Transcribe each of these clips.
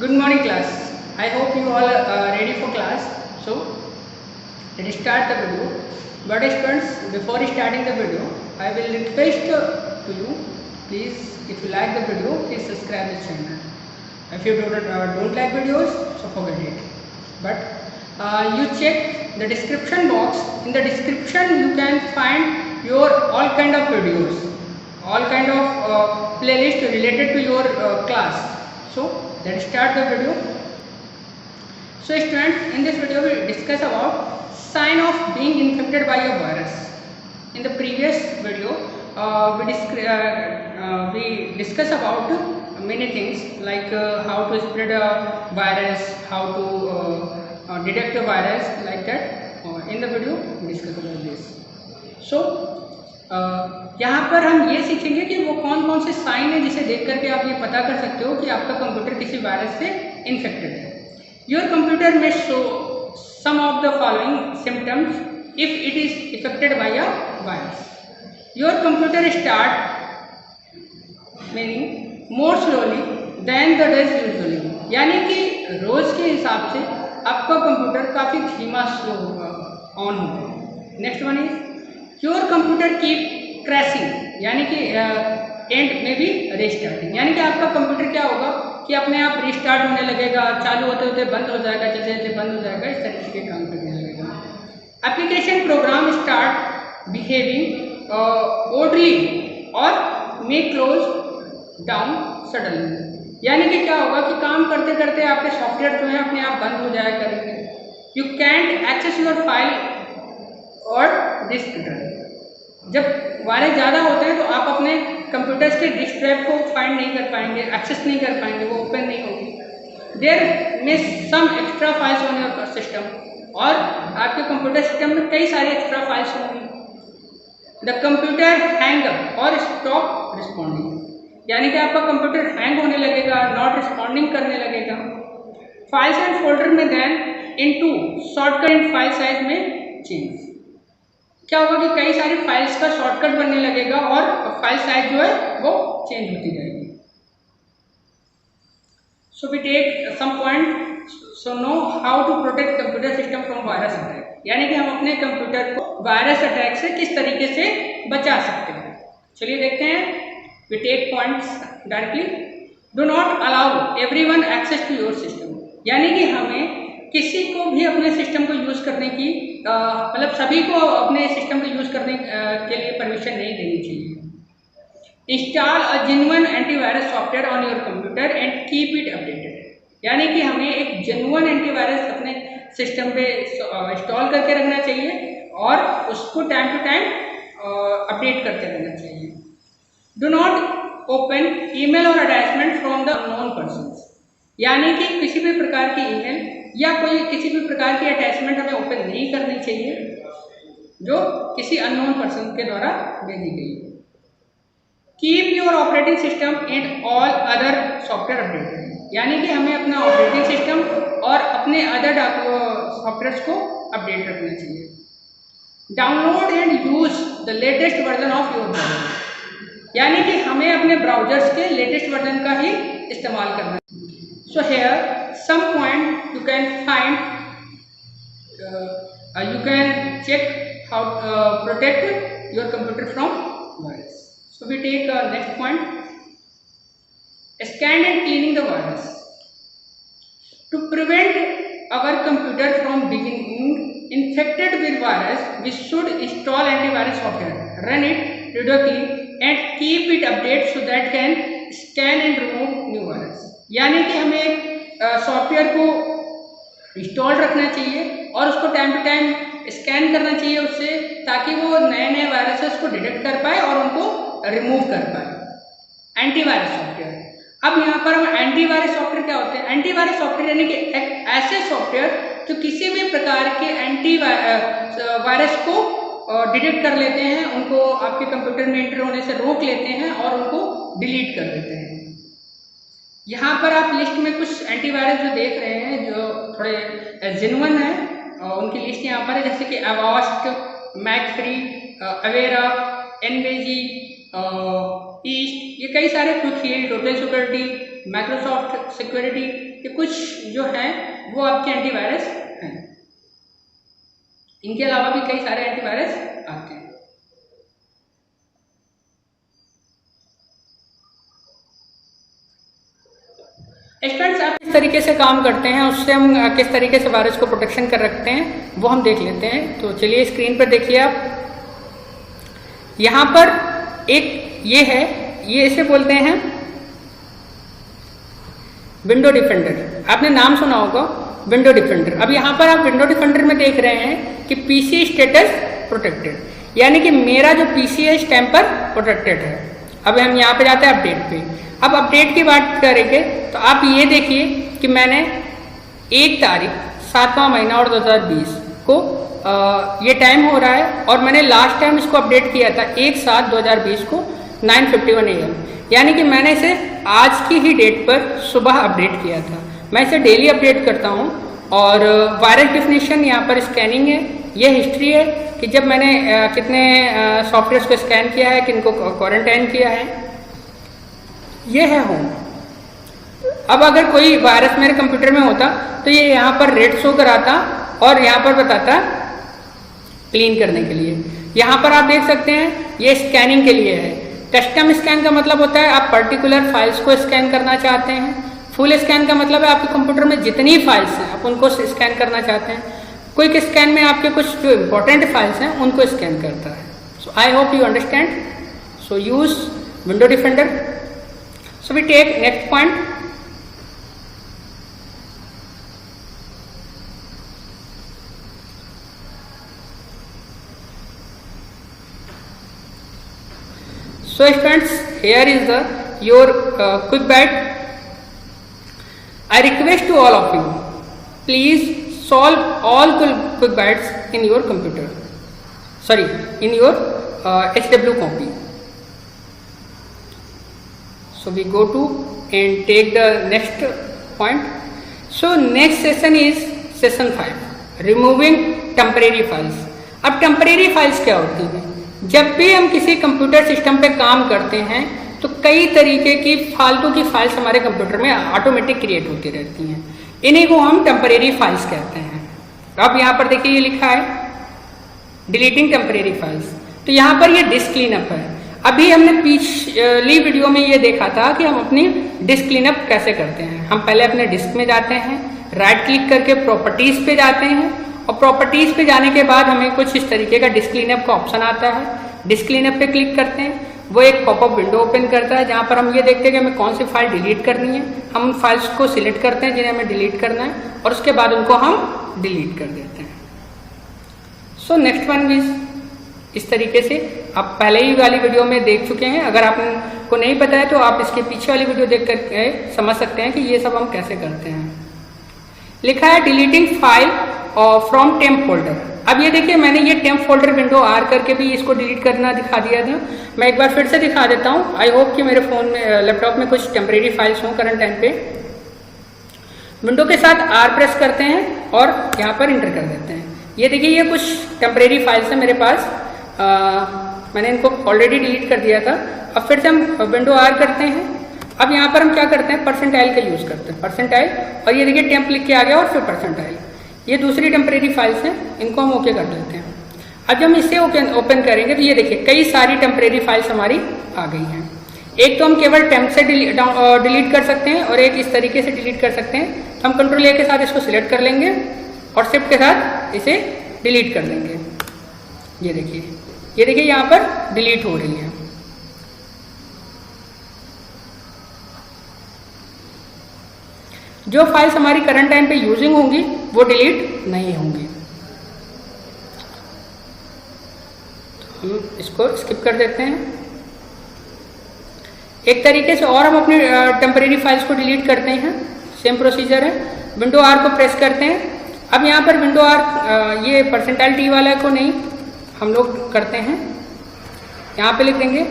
Good morning class. I hope you all are ready for class. So let's start the video. But students, before starting the video, I will request to you, please, if you like the video, please subscribe the channel. If you don't like videos, so forget it. But you check the description box. In the description, you can find your all kind of videos, all kind of playlist related to your class. So let's start the video. So students, in this video we discuss about sign of being infected by a virus. In the previous video we discuss about many things like how to spread a virus, how to detect a virus, like that. In the video we discuss about this. So यहाँ पर हम ये सीखेंगे कि वो कौन कौन से साइन है जिसे देख करके आप ये पता कर सकते हो कि आपका कंप्यूटर किसी वायरस से इन्फेक्टेड है. योर कंप्यूटर में show some of the following symptoms if it is affected by a virus. Your computer start meaning more slowly than the does usually, यानी कि रोज के हिसाब से आपका कंप्यूटर काफ़ी धीमा स्लो होगा, ऑन होगा. Next one is your computer keep crashing, यानी कि एंड में भी रीस्टार्टिंग, यानी कि आपका कंप्यूटर क्या होगा कि अपने आप रीस्टार्ट होने लगेगा, चालू होते होते बंद हो जाएगा, जैसे जैसे बंद हो जाएगा इस तरीके के काम करने लगेगा. एप्लीकेशन प्रोग्राम स्टार्ट बिहेविंग ओडली और मे क्लोज डाउन सडनली, यानी कि क्या होगा कि काम करते करते आपके सॉफ्टवेयर जो है अपने आप बंद हो जाया करेंगे. You can't access your file और डिस्क ड्राइव. जब वायरस ज़्यादा होते हैं तो आप अपने कंप्यूटर्स के डिस्क ड्राइव को फाइंड नहीं कर पाएंगे, एक्सेस नहीं कर पाएंगे, वो ओपन नहीं होगी. There may some extra files on your system, और आपके कंप्यूटर सिस्टम में कई सारे एक्स्ट्रा फाइल्स होंगी. द कंप्यूटर हैंग और स्टॉप रिस्पॉन्डिंग, यानी कि आपका कंप्यूटर हैंग होने लगेगा, नॉट रिस्पॉन्डिंग करने लगेगा. फाइल्स एंड फोल्डर में then into shortcut file size में चेंज, क्या होगा कि कई सारी फाइल्स का शॉर्टकट बनने लगेगा और फाइल साइज जो है वो चेंज होती जाएगी. So we take some point. So know how to protect computer system from virus attack, यानी कि हम अपने कंप्यूटर को वायरस अटैक से किस तरीके से बचा सकते हैं. चलिए देखते हैं. We take points directly. Do not allow everyone access to your system, यानी कि हमें किसी को भी अपने सिस्टम को यूज़ करने की मतलब सभी को अपने सिस्टम को यूज़ करने के लिए परमिशन नहीं देनी चाहिए. Install a genuine antivirus software on your computer and keep it updated, यानी कि हमें एक जेन्युइन एंटीवायरस अपने सिस्टम पे इंस्टॉल करके रखना चाहिए और उसको टाइम टू टाइम अपडेट करते रहना चाहिए. डू नॉट ओपन ईमेल और attachment from the unknown persons, यानी कि किसी भी प्रकार की ईमेल या कोई किसी भी प्रकार की अटैचमेंट हमें ओपन नहीं करनी चाहिए जो किसी अननोन पर्सन के द्वारा भेजी गई. Keep your operating system and all other software updated, यानी कि हमें अपना ऑपरेटिंग सिस्टम और अपने अदर सॉफ्टवेयर को अपडेट रखना चाहिए. Download and use the latest version of your browser, यानी कि हमें अपने ब्राउजर्स के लेटेस्ट वर्जन का ही इस्तेमाल करना चाहिए. So here some point you can find, you can check how protect your computer from virus. So we take next point, scan and cleaning the virus. To prevent our computer from becoming infected with virus, we should install antivirus software, run it periodically and keep it updated so that can scan and remove new virus, यानी कि हमें software को install रखना चाहिए और उसको time to time scan करना चाहिए उससे, ताकि वो नए नए वायरसेस को डिटेक्ट कर पाए और उनको रिमूव कर पाए. Antivirus software. अब यहाँ पर हम एंटीवायरस सॉफ्टवेयर क्या होते हैं? एंटीवायरस सॉफ्टवेयर यानी कि एक ऐसे सॉफ्टवेयर जो किसी भी प्रकार के वायरस को डिटेक्ट कर लेते हैं, उनको आपके कंप्यूटर में एंटर होने से रोक लेते हैं और उनको डिलीट कर देते हैं. यहाँ पर आप लिस्ट में कुछ एंटीवायरस जो देख रहे हैं जो थोड़े जेन्युइन है, उनकी लिस्ट यहाँ पर है, जैसे कि अवास्ट, मैकफ्री, अवेरा, एनवेजी, ईस्ट, ये कई सारे, Quick Heal, total security, Microsoft security, ये कुछ जो हैं वो आपके एंटीवायरस हैं। इनके अलावा भी कई सारे एंटीवायरस आते हैं। स्टूडेंट्स, आप किस तरीके से काम करते हैं, उससे हम किस तरीके से वायरस को प्रोटेक्शन कर रखते हैं वो हम देख लेते हैं। तो चलिए स्क्रीन पर देखिए आप, यहाँ पर एक ये है, ये इसे बोलते हैं विंडो डिफेंडर। आपने नाम सुना होगा विंडो डिफेंडर। अब यहाँ पर आप विंडो डिफेंडर में देख रहे हैं कि पीसी स्टेटस प्रोटेक्टेड, यानी कि मेरा जो पीसी है इस टाइम पर प्रोटेक्टेड है। अब हम यहाँ पे जाते हैं अपडेट पे। अब अपडेट की बात करेंगे तो आप ये देखिए कि मैंने 1 तारीख 7वां महीना और 2020 को ये टाइम हो रहा है और मैंने लास्ट टाइम इसको अपडेट किया था 1/7/2020 को 9:51 AM, यानी कि मैंने इसे आज की ही डेट पर सुबह अपडेट किया था। मैं इसे डेली अपडेट करता हूँ। और वायरस डेफिनेशन यहाँ पर स्कैनिंग है, ये हिस्ट्री है कि जब मैंने कितने सॉफ्टवेयर्स को स्कैन किया है, किनको क्वारंटाइन किया है, ये है होम। अब अगर कोई वायरस मेरे कंप्यूटर में होता तो ये यहाँ पर रेड शो कराता और यहाँ पर बताता क्लीन करने के लिए। यहाँ पर आप देख सकते हैं ये स्कैनिंग के लिए है। कस्टम स्कैन का मतलब होता है आप पर्टिकुलर फाइल्स को स्कैन करना चाहते हैं। फुल स्कैन का मतलब है आपके कंप्यूटर में जितनी फाइल्स हैं आप उनको स्कैन करना चाहते हैं। क्विक स्कैन में आपके कुछ जो इंपॉर्टेंट फाइल्स हैं उनको स्कैन करता है। So I hope you understand. So use Window Defender. So we take next point. So students, here is the your quick bite. I request to all of you, please solve all quick bites in your computer. Sorry, in your HW copy. So we go to and take the next point. So next session is session 5, removing temporary files. अब temporary files क्या होती है? जब भी हम किसी computer system पे काम करते हैं तो कई तरीके की फालतू की फाइल्स हमारे कंप्यूटर में ऑटोमेटिक क्रिएट होती रहती हैं। इन्हीं को हम टेम्परेरी फाइल्स कहते हैं। अब यहाँ पर देखिए ये लिखा है डिलीटिंग टेम्परेरी फाइल्स। तो यहाँ पर ये डिस्क क्लीनअप है। अभी हमने पिछली वीडियो में ये देखा था कि हम अपनी डिस्क क्लीनअप कैसे करते हैं। हम पहले अपने डिस्क में जाते हैं, राइट क्लिक करके प्रॉपर्टीज पे जाते हैं और प्रॉपर्टीज पे जाने के बाद हमें कुछ इस तरीके का डिस्क क्लीनअप का ऑप्शन आता है। डिस्क क्लीनअप पे क्लिक करते हैं, वो एक पॉपअप विंडो ओपन करता है जहां पर हम ये देखते हैं कि हमें कौन सी फाइल डिलीट करनी है। हम उन फाइल्स को सिलेक्ट करते हैं जिन्हें हमें डिलीट करना है और उसके बाद उनको हम डिलीट कर देते हैं। सो नेक्स्ट वन इज इस तरीके से आप पहले ही वाली वीडियो में देख चुके हैं। अगर आपको नहीं पता है तो आप इसके पीछे वाली वीडियो देख कर समझ सकते हैं कि ये सब हम कैसे करते हैं। लिखा है deleting file from temp folder. अब ये देखिए मैंने ये टेम्प फोल्डर विंडो आर करके भी इसको डिलीट करना दिखा दिया था। मैं एक बार फिर से दिखा देता हूँ। आई होप कि मेरे फोन में लैपटॉप में कुछ टेम्परेरी फाइल्स हों करंट टाइम पे। विंडो के साथ आर प्रेस करते हैं और यहाँ पर इंटर कर देते हैं। ये देखिए ये कुछ टेम्परेरी फाइल्स हैं मेरे पास। मैंने इनको ऑलरेडी डिलीट कर दिया था। अब फिर से हम विंडो आर करते हैं। अब यहाँ पर हम क्या करते हैं परसेंटाइल का यूज करते हैं, परसेंटाइल, और ये देखिए टेम्प लिख के आ गया और फिर परसेंटाइल। ये दूसरी टेम्परेरी फाइल्स हैं, इनको हम ओके कर लेते हैं। अब जब हम इसे ओपन करेंगे तो ये देखिए कई सारी टेम्परेरी फाइल्स हमारी आ गई हैं। एक तो हम केवल टेम्प से डिलीट कर सकते हैं और एक इस तरीके से डिलीट कर सकते हैं। तो हम कंट्रोल ए के साथ इसको सिलेक्ट कर लेंगे और शिफ्ट के साथ इसे डिलीट कर देंगे। ये देखिए यहाँ पर डिलीट हो रही है। जो फाइल्स हमारी करंट टाइम पे यूजिंग होंगी वो डिलीट नहीं होंगी। हम इसको स्किप कर देते हैं। एक तरीके से और हम अपनी टेम्परेरी फाइल्स को डिलीट करते हैं। सेम प्रोसीजर है। विंडो आर को प्रेस करते हैं। अब यहाँ पर विंडो आर ये परसेंटाइल टी वाला को नहीं हम लोग करते हैं। यहाँ पे लिख देंगे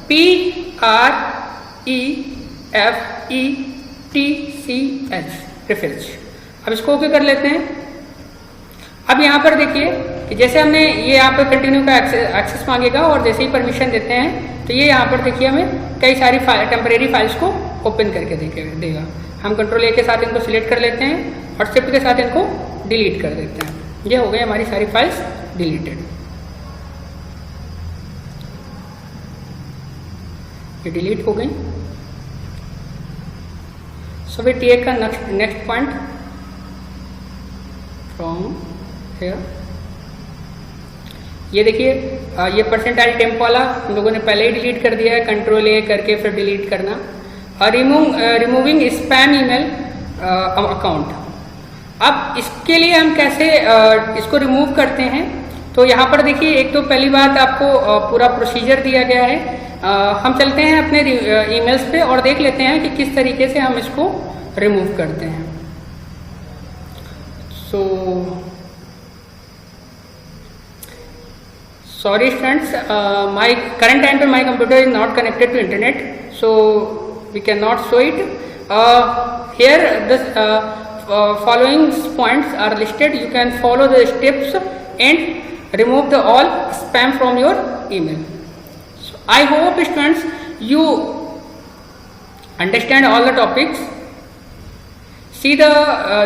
PREFETCH प्रीफिक्स। अब इसको ओके कर लेते हैं। अब यहाँ पर देखिए कि जैसे हमने ये यहाँ पर कंटिन्यू का एक्सेस मांगेगा और जैसे ही परमिशन देते हैं तो ये यहाँ पर देखिए हमें कई सारी टेम्परेरी फाइल्स को ओपन करके देगा। हम कंट्रोल ए के साथ इनको सिलेक्ट कर लेते हैं और शिफ्ट के साथ इनको डिलीट कर देते हैं। ये हो गई हमारी सारी फाइल्स डिलीटेड। ये डिलीट हो गई। So we take a next point from here. ये देखिए ये परसेंटाइल टेम्प वाला हम लोगों ने पहले ही डिलीट कर दिया है, कंट्रोल ए करके फिर डिलीट करना। Removing spam email account. अब इसके लिए हम कैसे इसको रिमूव करते हैं, तो यहाँ पर देखिए एक तो पहली बात आपको पूरा प्रोसीजर दिया गया है। हम चलते हैं अपने ईमेल्स पे और देख लेते हैं कि किस तरीके से हम इसको रिमूव करते हैं। Sorry students, my current time my computer is not connected to internet, so we cannot show it. Here the following points are listed. You can follow the steps and remove the all spam from your email. So I hope students you understand all the topics. See the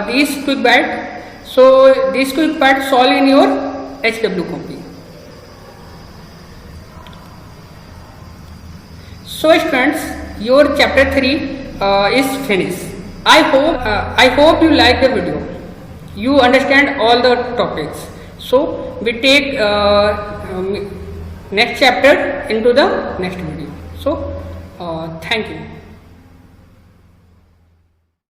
these quick bite. So these quick bite solve in your HW copy. So students, your chapter 3 is finished. I hope you like the video. You understand all the topics. So we take next chapter into the next video. So thank you.